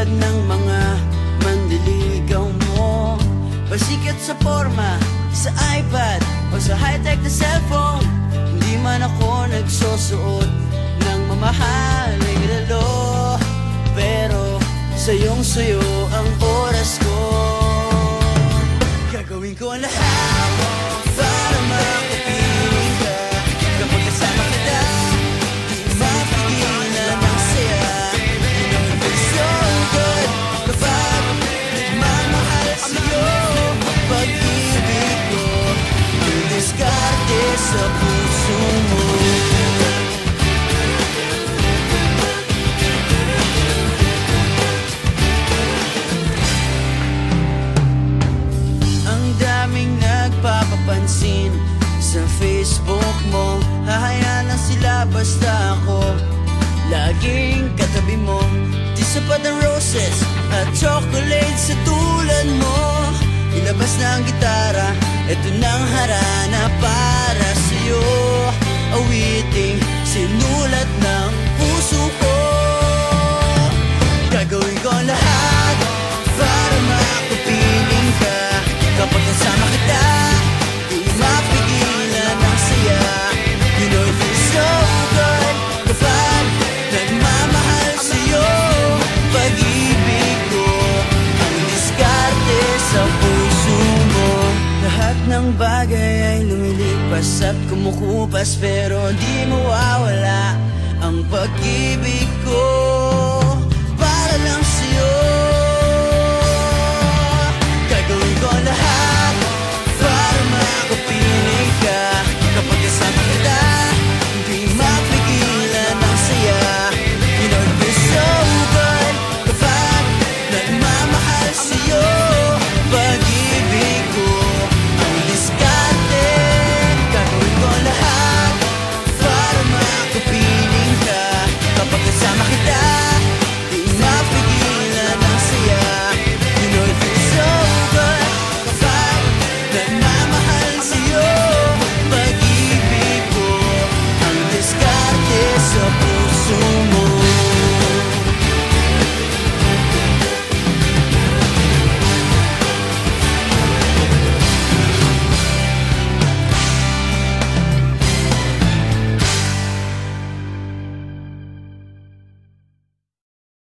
tulad ng mga manliligaw mo. Pasikat sa forma, sa iPad o sa high-tech na cellphone. Hindi man ako nagsusuot ng mamahaling relo, pero sayong-sayo ang oras ko. Gagawin ko ang lahat para makapiling ka. Kapag kasama kita, di mapigilan ang saya. You know it feels so good kapag nagmamahal sa'yo. Pag-ibig ko, diskarte sa puso mo. Ang daming nagpapapansin sa Facebook mo. Hahayaan lang sila basta ako laging katabi mo. Di sapat ang roses at chocolate sa tulad mo. Ilabas na ang gitara, eto nang harana para sa'yo. Awiting sinulat ng puso ko. Gagawin ko ang lahat para makapiling ka. Kapag kasama kita, di mapigilan ang saya. You know it feels so good kapag nagmamahal sa'yo. Pag-ibig ko ang diskarte sa puso mo. Lahat ng bagay ay lumilipas at kumukupas, pero di mawawala ang pag-ibig